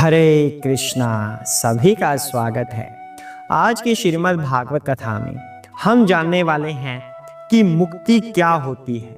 हरे कृष्णा। सभी का स्वागत है। आज की श्रीमद् भागवत कथा में हम जानने वाले हैं कि मुक्ति क्या होती है,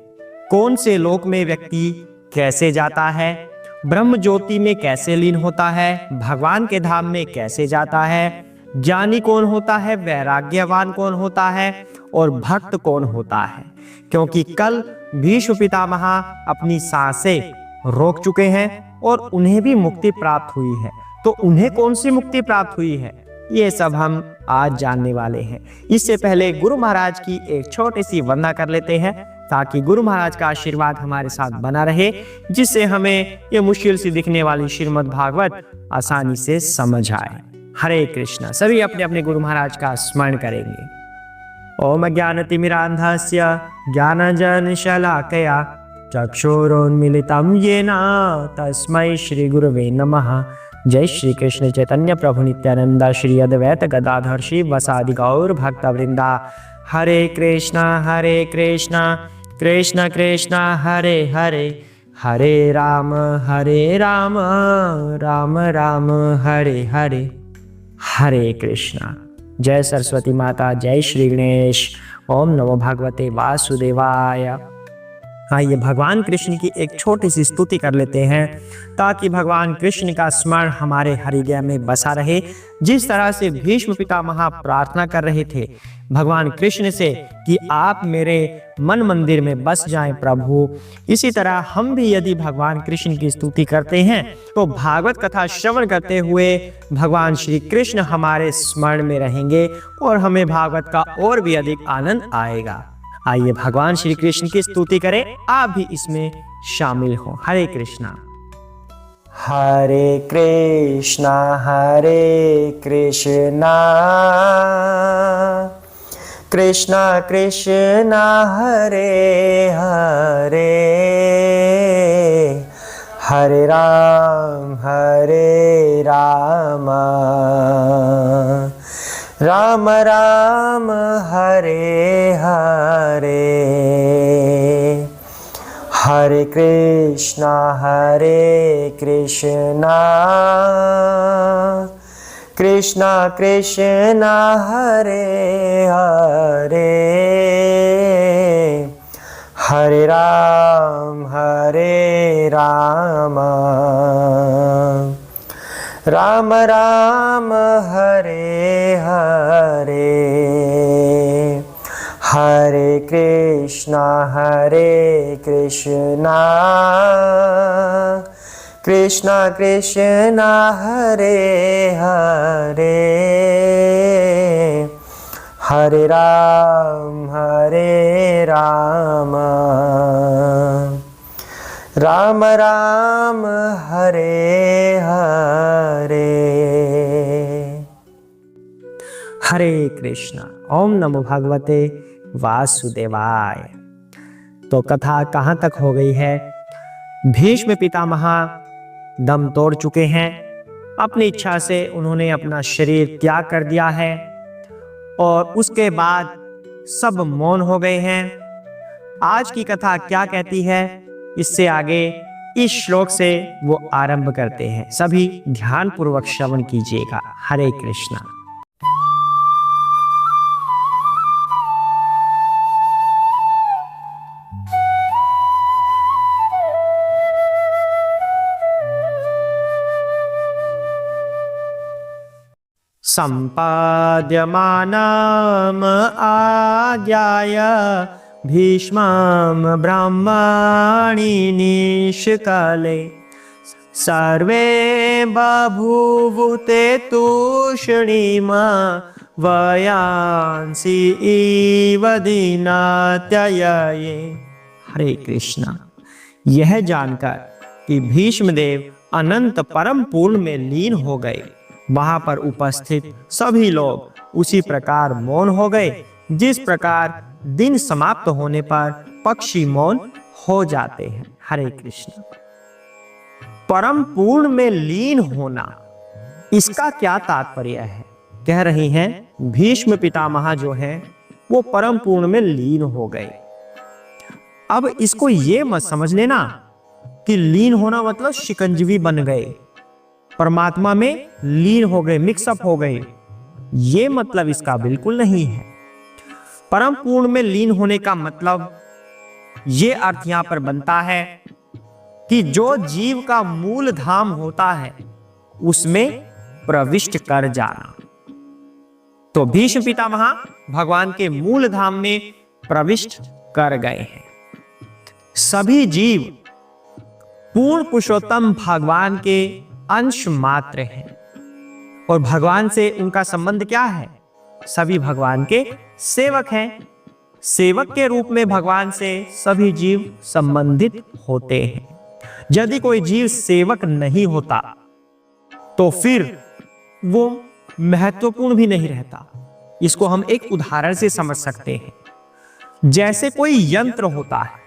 कौन से लोक में व्यक्ति कैसे जाता है, ब्रह्म ज्योति में कैसे लीन होता है, भगवान के धाम में कैसे जाता है, ज्ञानी कौन होता है, वैराग्यवान कौन होता है और भक्त कौन होता है। क्योंकि कल भीष्म पितामह अपनी सांसें रोक चुके हैं और उन्हें भी मुक्ति प्राप्त हुई है, तो उन्हें कौन सी मुक्ति प्राप्त हुई है, ये सब हम आज जानने वाले हैं। इससे पहले गुरु महाराज की एक छोटी सी वंदना कर लेते हैं ताकि गुरु महाराज का आशीर्वाद हमारे साथ बना रहे, जिससे हमें ये मुश्किल सी दिखने वाली श्रीमद् भागवत आसानी से समझ आए। हरे कृष्णा। सभी अपने अपने गुरु महाराज का स्मरण करेंगे। ओम ज्ञानतिमिरान्धस्य ज्ञानञ्जनशलाकया चक्षुरुन्मीलितं येन तस्मै श्री गुरुवे नमः। जय श्री कृष्ण चैतन्य प्रभु नित्यानंद श्री अद्वैत गदाधर शिव वसादि गौर भक्त वृंदा। हरे कृष्णा कृष्ण कृष्ण हरे हरे, हरे राम राम राम हरे हरे। हरे कृष्णा। जय सरस्वती माता, जय श्री गणेश। ओम नमो भगवते वासुदेवाय। आइए भगवान कृष्ण की एक छोटी सी स्तुति कर लेते हैं ताकि भगवान कृष्ण का स्मरण हमारे हृदय में बसा रहे। जिस तरह से भीष्म पितामह प्रार्थना कर रहे थे भगवान कृष्ण से कि आप मेरे मन मंदिर में बस जाएं प्रभु, इसी तरह हम भी यदि भगवान कृष्ण की स्तुति करते हैं तो भागवत कथा श्रवण करते हुए भगवान श्री कृष्ण हमारे स्मरण में रहेंगे और हमें भागवत का और भी अधिक आनंद आएगा। आइए भगवान श्री कृष्ण की स्तुति करें, आप भी इसमें शामिल हो। हरे कृष्णा। हरे कृष्णा कृष्णा कृष्णा हरे हरे, हरे राम राम राम हरे हरे। हरे कृष्णा कृष्णा कृष्णा हरे हरे, हरे राम राम राम हरे हरे। हरे कृष्णा कृष्णा कृष्णा हरे हरे, हरे राम राम राम हरे हरे। हरे कृष्णा। ओम नमो भगवते वासुदेवाय। तो कथा कहाँ तक हो गई है? भीष्म पितामह दम तोड़ चुके हैं, अपनी इच्छा से उन्होंने अपना शरीर त्याग कर दिया है और उसके बाद सब मौन हो गए हैं। आज की कथा क्या कहती है, इससे आगे इस श्लोक से वो आरंभ करते हैं। सभी ध्यान पूर्वक श्रवण कीजिएगा। हरे कृष्णा। सम्पाद्यमानम् आज्ञाय भीष्मं ब्रह्मणि निष्काले, सर्वे बभूवुते तूष्णीम् वयांसि इव दीनात्यये। हरे कृष्णा। यह जानकर कि भीष्मदेव अनंत परम पूर्ण में लीन हो गए, वहां पर उपस्थित सभी लोग उसी प्रकार मौन हो गए जिस प्रकार दिन समाप्त होने पर पक्षी मौन हो जाते हैं। हरे कृष्ण। परम पूर्ण में लीन होना, इसका क्या तात्पर्य है? कह रही हैं भीष्म पितामह जो है वो परम पूर्ण में लीन हो गए। अब इसको ये मत समझ लेना कि लीन होना मतलब शिकंजवी बन गए, परमात्मा में लीन हो गए, मिक्सअप हो गए। ये मतलब इसका बिल्कुल नहीं है। परम पूर्ण में लीन होने का मतलब ये अर्थ यहां पर बनता है कि जो जीव का मूल धाम होता है उसमें प्रविष्ट कर जाना। तो भीष्म पितामह भगवान के मूल धाम में प्रविष्ट कर गए हैं। सभी जीव पूर्ण पुरुषोत्तम भगवान के अंश मात्र हैं और भगवान से उनका संबंध क्या है? सभी भगवान के सेवक हैं। सेवक के रूप में भगवान से सभी जीव संबंधित होते हैं। यदि कोई जीव सेवक नहीं होता तो फिर वो महत्वपूर्ण भी नहीं रहता। इसको हम एक उदाहरण से समझ सकते हैं। जैसे कोई यंत्र होता है,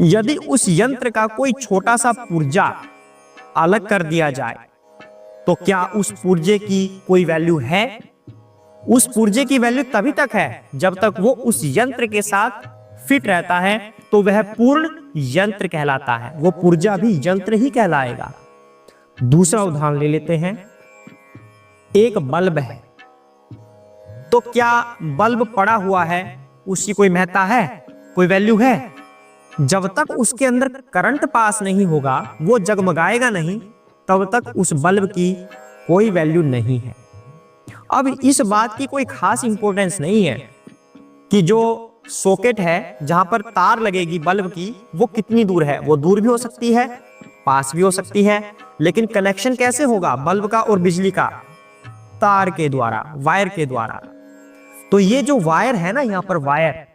यदि उस यंत्र का कोई छोटा सा पुर्जा अलग कर दिया जाए तो क्या उस पुर्जे की कोई वैल्यू है? उस पुर्जे की वैल्यू तभी तक है जब तक वो उस यंत्र के साथ फिट रहता है, तो वह पूर्ण यंत्र कहलाता है। वो पुर्जा भी यंत्र ही कहलाएगा। दूसरा उदाहरण ले लेते हैं। एक बल्ब है, तो क्या बल्ब पड़ा हुआ है उसकी कोई महत्ता है, कोई वैल्यू है? जब तक उसके अंदर करंट पास नहीं होगा, वो जगमगाएगा नहीं, तब तक उस बल्ब की कोई वैल्यू नहीं है। अब इस बात की कोई खास इंपॉर्टेंस नहीं है कि जो सॉकेट है जहां पर तार लगेगी बल्ब की, वो कितनी दूर है। वो दूर भी हो सकती है, पास भी हो सकती है, लेकिन कनेक्शन कैसे होगा बल्ब का और बिजली का? तार के द्वारा, वायर के द्वारा। तो ये जो वायर है ना, यहां पर वायर,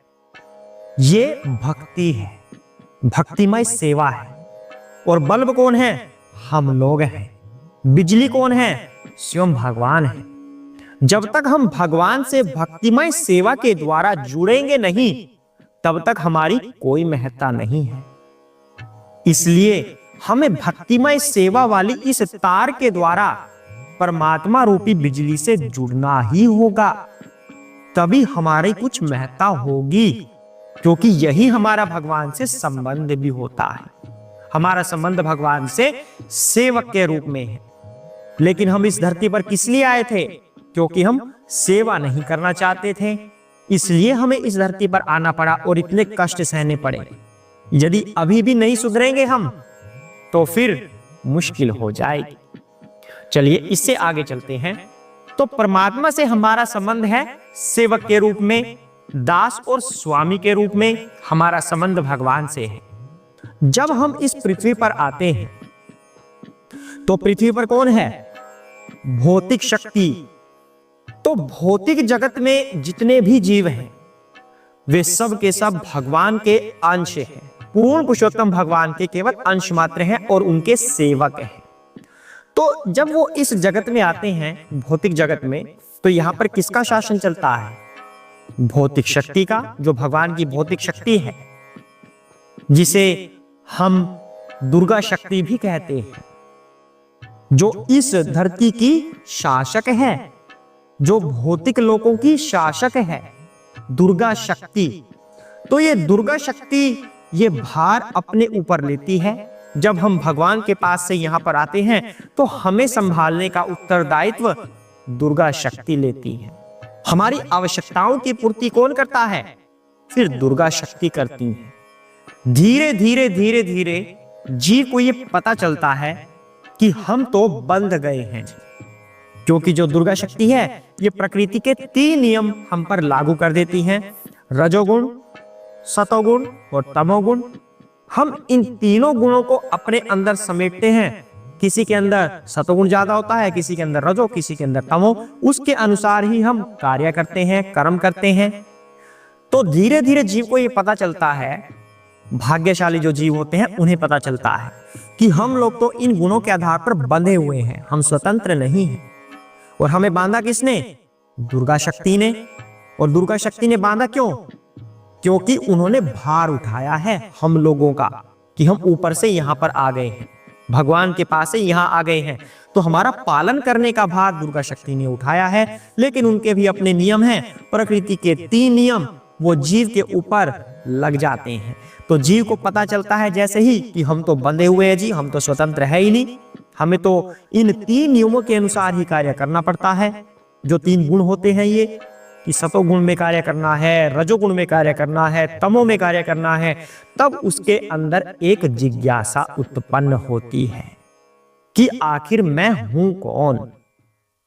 ये भक्ति है, भक्तिमय सेवा है। और बल्ब कौन है? हम लोग हैं। बिजली कौन है? स्वयं भगवान है। जब तक हम भगवान से भक्तिमय सेवा के द्वारा जुड़ेंगे नहीं, तब तक हमारी कोई महत्ता नहीं है। इसलिए हमें भक्तिमय सेवा वाली इस तार के द्वारा परमात्मा रूपी बिजली से जुड़ना ही होगा, तभी हमारी कुछ महत्ता होगी, क्योंकि यही हमारा भगवान से संबंध भी होता है। हमारा संबंध भगवान से सेवक के रूप में है। लेकिन हम इस धरती पर किस लिए आए थे? क्योंकि हम सेवा नहीं करना चाहते थे, इसलिए हमें इस धरती पर आना पड़ा और इतने कष्ट सहने पड़े। यदि अभी भी नहीं सुधरेंगे हम, तो फिर मुश्किल हो जाएगी। चलिए इससे आगे चलते हैं। तो परमात्मा से हमारा संबंध है सेवक के रूप में, दास और स्वामी के रूप में हमारा संबंध भगवान से है। जब हम इस पृथ्वी पर आते हैं तो पृथ्वी पर कौन है? भौतिक शक्ति। तो भौतिक जगत में जितने भी जीव हैं वे सब के सब भगवान के अंश हैं। पूर्ण पुरुषोत्तम भगवान के केवल अंश मात्र हैं और उनके सेवक हैं। तो जब वो इस जगत में आते हैं, भौतिक जगत में, तो यहां पर किसका शासन चलता है? भौतिक शक्ति का, जो भगवान की भौतिक शक्ति है, जिसे हम दुर्गा शक्ति भी कहते हैं, जो इस धरती की शासक है, जो भौतिक लोकों की शासक है, दुर्गा शक्ति। तो ये दुर्गा शक्ति ये भार अपने ऊपर लेती है। जब हम भगवान के पास से यहां पर आते हैं तो हमें संभालने का उत्तरदायित्व दुर्गा शक्ति लेती है। हमारी आवश्यकताओं की पूर्ति कौन करता है? फिर दुर्गा शक्ति करती है। धीरे धीरे धीरे धीरे जीव को ये पता चलता है कि हम तो बंध गए हैं, क्योंकि जो दुर्गा शक्ति है ये प्रकृति के 3 नियम हम पर लागू कर देती हैं, रजोगुण, सतोगुण और तमोगुण। हम इन तीनों गुणों को अपने अंदर समेटते हैं। किसी के अंदर सतोगुण ज्यादा होता है, किसी के अंदर रजो, किसी के अंदर तमो। उसके अनुसार ही हम कार्य करते हैं, कर्म करते हैं। तो धीरे धीरे जीव को ये पता चलता है, भाग्यशाली जो जीव होते हैं उन्हें पता चलता है कि हम लोग तो इन गुणों के आधार पर बंधे हुए हैं, हम स्वतंत्र नहीं हैं। और हमें बांधा किसने? दुर्गा शक्ति ने। और दुर्गा शक्ति ने बांधा क्यों? क्योंकि उन्होंने भार उठाया है हम लोगों का, कि हम ऊपर से यहां पर आ गए हैं, भगवान के पास से यहां आ गए हैं। तो हमारा पालन करने का भार दुर्गा शक्ति ने उठाया है। लेकिन उनके भी अपने नियम हैं, प्रकृति के 3 नियम, वो जीव के ऊपर लग जाते हैं। तो जीव को पता चलता है जैसे ही कि हम तो बंधे हुए हैं जी, हम तो स्वतंत्र है ही नहीं, हमें तो इन 3 नियमों के अनुसार ही कार्य करना पड़ता है। जो 3 गुण होते हैं ये, कि सतोगुण में कार्य करना है, रजोगुण में कार्य करना है, तमो में कार्य करना है, तब उसके अंदर एक जिज्ञासा उत्पन्न होती है कि आखिर मैं हूं कौन,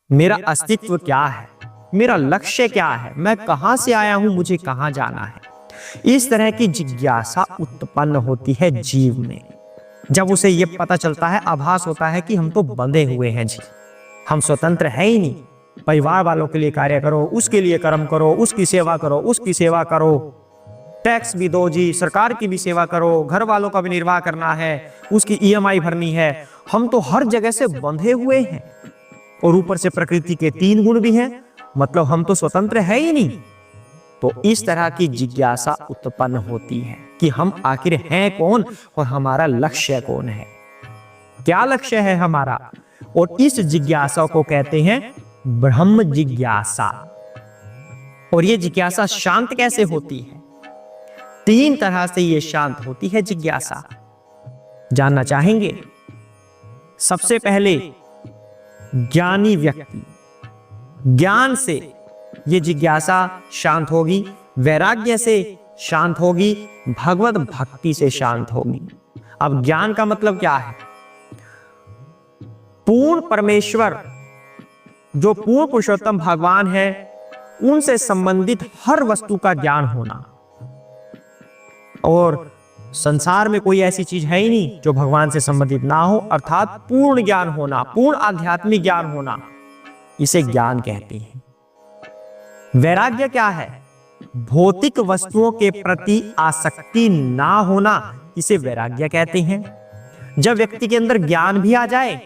मेरा अस्तित्व क्या है, मेरा लक्ष्य क्या है, मैं कहां से आया हूं, मुझे कहां जाना है। इस तरह की जिज्ञासा उत्पन्न होती है जीव में। जब उसे यह पता चलता है, आभास होता है कि हम तो बंधे हुए हैं जी, हम स्वतंत्र है ही नहीं। परिवार वालों के लिए कार्य करो, उसके लिए कर्म करो, उसकी सेवा करो, उसकी सेवा करो, टैक्स भी दो जी, सरकार की भी सेवा करो, घर वालों का भी निर्वाह करना है, उसकी EMI भरनी है। हम तो हर जगह से बंधे हुए हैं और ऊपर से प्रकृति के 3 गुण भी हैं, मतलब हम तो स्वतंत्र है ही नहीं। तो इस तरह की जिज्ञासा उत्पन्न होती है कि हम आखिर हैं कौन और हमारा लक्ष्य कौन है, क्या लक्ष्य है हमारा। और इस जिज्ञासा को कहते हैं ब्रह्म जिज्ञासा। और ये जिज्ञासा शांत कैसे होती है? 3 तरह से ये शांत होती है जिज्ञासा, जानना चाहेंगे? सबसे पहले ज्ञानी व्यक्ति, ज्ञान से ये जिज्ञासा शांत होगी, वैराग्य से शांत होगी, भगवत भक्ति से शांत होगी। अब ज्ञान का मतलब क्या है? पूर्ण परमेश्वर, जो पूर्ण पुरुषोत्तम भगवान है, उनसे संबंधित हर वस्तु का ज्ञान होना। और संसार में कोई ऐसी चीज है ही नहीं जो भगवान से संबंधित ना हो, अर्थात पूर्ण ज्ञान होना, पूर्ण आध्यात्मिक ज्ञान होना, इसे ज्ञान कहते हैं। वैराग्य क्या है? भौतिक वस्तुओं के प्रति आसक्ति ना होना, इसे वैराग्य कहते हैं। जब व्यक्ति के अंदर ज्ञान भी आ जाए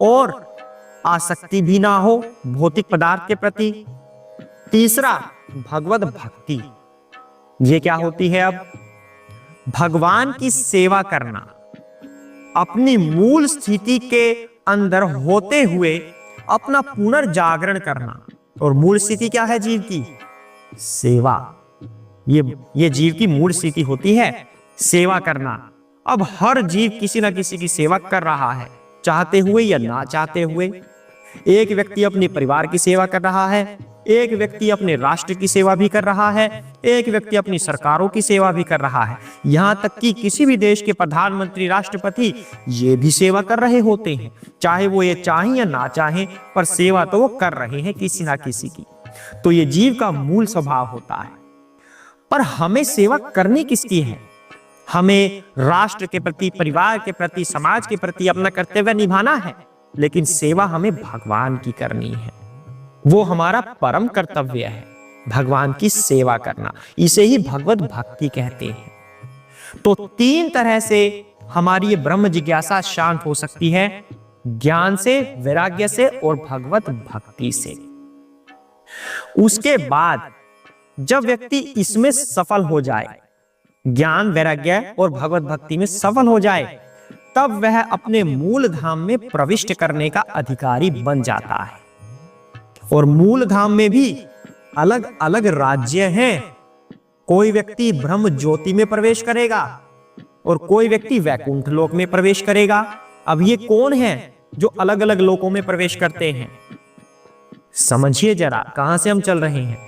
और आसक्ति भी ना हो भौतिक पदार्थ के प्रति। तीसरा, भगवत भक्ति। ये क्या होती है? अब भगवान की सेवा करना, अपनी मूल स्थिति के अंदर होते हुए अपना पुनर्जागरण करना। और मूल स्थिति क्या है जीव की? सेवा। ये जीव की मूल स्थिति होती है, सेवा करना। अब हर जीव किसी ना किसी की सेवा कर रहा है, चाहते हुए या ना चाहते हुए। एक व्यक्ति अपने परिवार की सेवा कर रहा है, एक व्यक्ति अपने राष्ट्र की सेवा भी कर रहा है, एक व्यक्ति अपनी सरकारों की सेवा भी कर रहा है। यहां तक कि किसी भी देश के प्रधानमंत्री, राष्ट्रपति ये भी सेवा कर रहे होते हैं, चाहे वो ये चाहें या ना चाहें, पर सेवा तो वो कर रहे हैं किसी ना किसी की। तो ये जीव का मूल स्वभाव होता है। पर हमें सेवा करनी किसकी है? हमें राष्ट्र के प्रति, परिवार के प्रति, समाज के प्रति अपना कर्तव्य निभाना है, लेकिन सेवा हमें भगवान की करनी है। वो हमारा परम कर्तव्य है, भगवान की सेवा करना। इसे ही भगवत भक्ति कहते हैं। तो 3 तरह से हमारी ये ब्रह्म जिज्ञासा शांत हो सकती है, ज्ञान से, वैराग्य से और भगवत भक्ति से। उसके बाद जब व्यक्ति इसमें सफल हो जाए, ज्ञान, वैराग्य और भगवत भक्ति में सफल हो जाए, तब वह अपने मूल धाम में प्रविष्ट करने का अधिकारी बन जाता है। और मूल धाम में भी अलग अलग राज्य हैं। कोई व्यक्ति ब्रह्म ज्योति में प्रवेश करेगा और कोई व्यक्ति वैकुंठ लोक में प्रवेश करेगा। अब ये कौन है जो अलग अलग लोकों में प्रवेश करते हैं? समझिए जरा कहां से हम चल रहे हैं।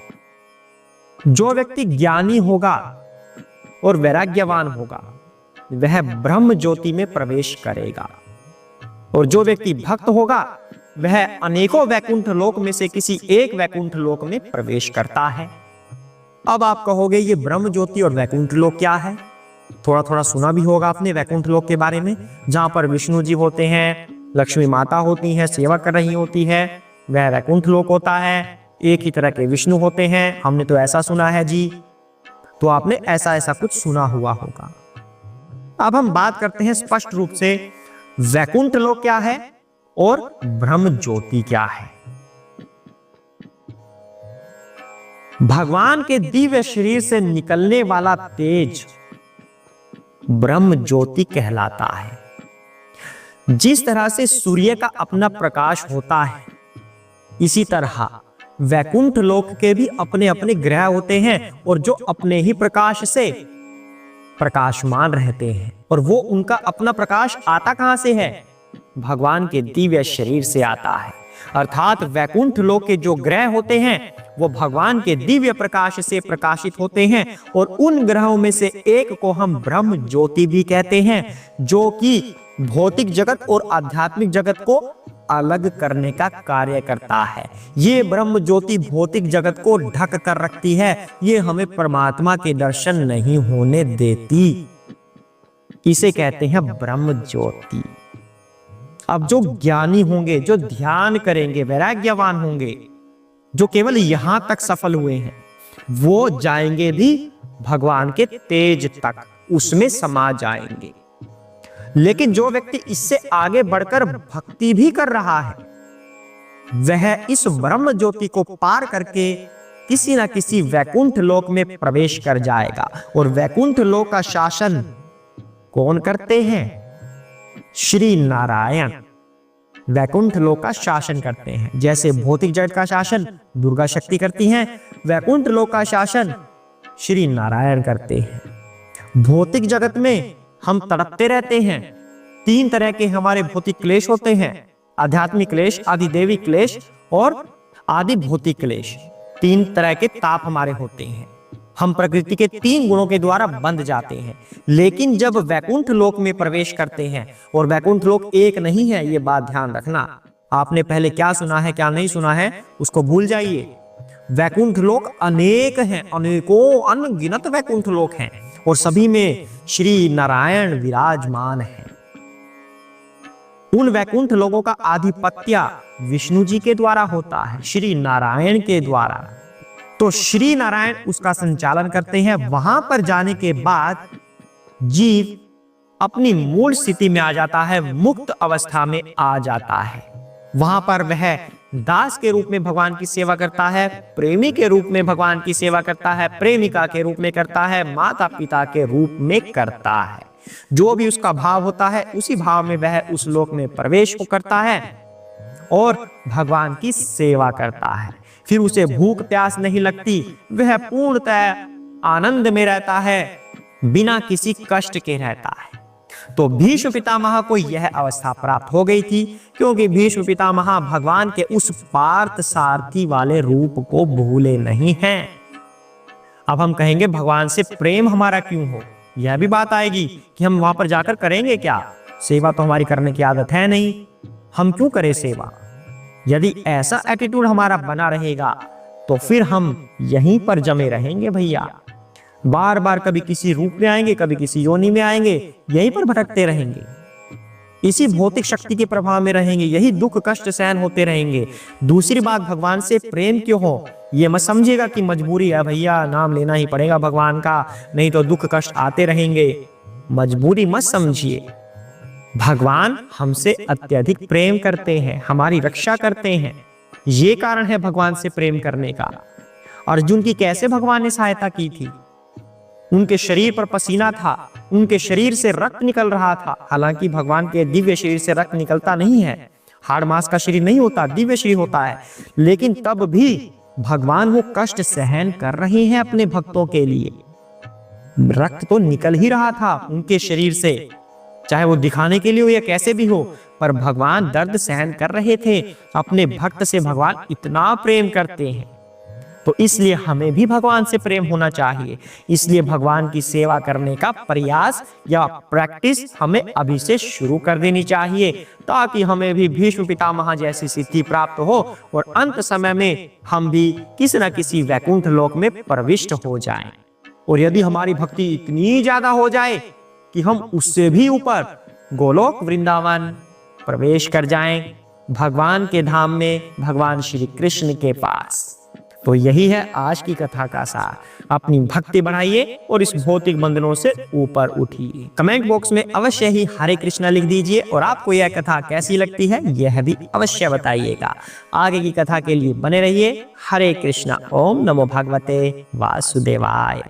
जो व्यक्ति ज्ञानी होगा और वैराग्यवान होगा, वह ब्रह्म ज्योति में प्रवेश करेगा। और जो व्यक्ति भक्त होगा, वह अनेकों वैकुंठ लोक में से किसी एक वैकुंठ लोक में प्रवेश करता है। अब आप कहोगे ये ब्रह्म ज्योति और वैकुंठ लोक क्या है? थोड़ा थोड़ा सुना भी होगा आपने वैकुंठ लोक के बारे में, जहां पर विष्णु जी होते हैं, लक्ष्मी माता होती हैं, सेवा कर रही होती है, वह वैकुंठ लोक होता है। एक ही तरह के विष्णु होते हैं, हमने तो ऐसा सुना है जी। तो आपने ऐसा ऐसा कुछ सुना हुआ होगा। अब हम बात करते हैं स्पष्ट रूप से, वैकुंठ लोक क्या है और ब्रह्म ज्योति क्या है। भगवान के दिव्य शरीर से निकलने वाला तेज ब्रह्म ज्योति कहलाता है। जिस तरह से सूर्य का अपना प्रकाश होता है, इसी तरह वैकुंठ लोक के भी अपने अपने ग्रह होते हैं और जो अपने ही प्रकाश से प्रकाशमान रहते हैं, और वो उनका अपना प्रकाश आता कहां से है? भगवान के दिव्य शरीर से आता है। अर्थात वैकुंठ लोक के जो ग्रह होते हैं वो भगवान के दिव्य प्रकाश से प्रकाशित होते हैं, और उन ग्रहों में से एक को हम ब्रह्म ज्योति भी कहते हैं, जो कि भौतिक जगत और आध्यात्मिक जगत को अलग करने का कार्य करता है। ये ब्रह्म ज्योति भौतिक जगत को ढक कर रखती है, ये हमें परमात्मा के दर्शन नहीं होने देती। इसे कहते हैं ब्रह्म ज्योति। अब जो ज्ञानी होंगे, जो ध्यान करेंगे, वैराग्यवान होंगे, जो केवल यहां तक सफल हुए हैं, वो जाएंगे भी भगवान के तेज तक, उसमें समा जाएंगे। लेकिन जो व्यक्ति इससे आगे बढ़कर भक्ति भी कर रहा है, वह इस ब्रह्म ज्योति को पार करके किसी ना किसी वैकुंठ लोक में प्रवेश कर जाएगा। और वैकुंठ लोक का शासन कौन करते हैं? श्री नारायण वैकुंठ लोक का शासन करते हैं। जैसे भौतिक जगत का शासन दुर्गा शक्ति करती हैं, वैकुंठ लोक का शासन श्री नारायण करते हैं। भौतिक जगत में हम तड़पते रहते हैं। 3 तरह के हमारे भौतिक क्लेश होते हैं, आध्यात्मिक क्लेश, आदि देवी क्लेश और आदि भौतिक क्लेश। 3 तरह के ताप हमारे होते हैं। हम प्रकृति के 3 गुणों के द्वारा बंध जाते हैं। लेकिन जब वैकुंठ लोक में प्रवेश करते हैं, और वैकुंठ लोक एक नहीं है, ये बात ध्यान रखना। आपने पहले क्या सुना है क्या नहीं सुना है उसको भूल जाइए। वैकुंठ लोक अनेक हैं, अनेकों अनगिनत वैकुंठ लोक हैं, और सभी में श्री नारायण विराजमान है। उन वैकुंठ लोगों का आधिपत्य विष्णु जी के द्वारा होता है, श्री नारायण के द्वारा। तो श्री नारायण उसका संचालन करते हैं। वहां पर जाने के बाद जीव अपनी मूल स्थिति में आ जाता है, मुक्त अवस्था में आ जाता है। वहां पर वह दास के रूप में भगवान की सेवा करता है, प्रेमी के रूप में भगवान की सेवा करता है, प्रेमिका के रूप में करता है, माता पिता के रूप में करता है। जो भी उसका भाव होता है उसी भाव में वह उस लोक में प्रवेश करता है और भगवान की सेवा करता है। फिर उसे भूख प्यास नहीं लगती, वह पूर्णतः आनंद में रहता है, बिना किसी कष्ट के रहता है। तो भीष्म पितामह को यह अवस्था प्राप्त हो गई थी, क्योंकि भीष्म पितामह भगवान के उस पार्थ सारथी वाले रूप को भूले नहीं हैं। अब हम कहेंगे भगवान से प्रेम हमारा क्यों हो, यह भी बात आएगी कि हम वहां पर जाकर करेंगे क्या? सेवा तो हमारी करने की आदत है नहीं, हम क्यों करें सेवा? यदि ऐसा एटीट्यूड हमारा बना रहेगा तो फिर हम यहीं पर जमे रहेंगे भैया। बार बार कभी किसी रूप में आएंगे, कभी किसी योनि में आएंगे, यहीं पर भटकते रहेंगे, इसी भौतिक शक्ति के प्रभाव में रहेंगे, यही दुख कष्ट सहन होते रहेंगे। दूसरी बात, भगवान से प्रेम क्यों हो, ये मत समझिएगा कि मजबूरी है भैया, नाम लेना ही पड़ेगा भगवान का, नहीं तो दुख कष्ट आते रहेंगे। मजबूरी मत समझिए। भगवान हमसे अत्यधिक प्रेम करते हैं, हमारी रक्षा करते हैं, ये कारण है भगवान से प्रेम करने का। अर्जुन की कैसे भगवान ने सहायता की थी? उनके शरीर पर पसीना था, उनके शरीर से रक्त निकल रहा था। हालांकि भगवान के दिव्य शरीर से रक्त निकलता नहीं है, हाड़ मांस का शरीर नहीं होता, दिव्य शरीर होता है, लेकिन तब भी भगवान वो कष्ट सहन कर रहे हैं अपने भक्तों के लिए। रक्त तो निकल ही रहा था उनके शरीर से, चाहे वो दिखाने के लिए हो या कैसे भी हो, पर भगवान दर्द सहन कर रहे थे। अपने भक्त से भगवान इतना प्रेम करते हैं, तो इसलिए हमें भी भगवान से प्रेम होना चाहिए। इसलिए भगवान की सेवा करने का प्रयास या प्रैक्टिस हमें अभी से शुरू कर देनी चाहिए, ताकि हमें भी भीष्म पितामह जैसी सिद्धि प्राप्त हो और अंत समय में हम भी किसी न किसी वैकुंठ लोक में प्रविष्ट हो जाएं। और यदि हमारी भक्ति इतनी ज्यादा हो जाए कि हम उससे भी ऊपर गोलोक वृंदावन प्रवेश कर जाएं, भगवान के धाम में, भगवान श्री कृष्ण के पास। तो यही है आज की कथा का सार। अपनी भक्ति बढ़ाइए और इस भौतिक बंधनों से ऊपर उठिए। कमेंट बॉक्स में अवश्य ही हरे कृष्णा लिख दीजिए, और आपको यह कथा कैसी लगती है यह भी अवश्य बताइएगा। आगे की कथा के लिए बने रहिए। हरे कृष्णा। ओम नमो भगवते वासुदेवाय।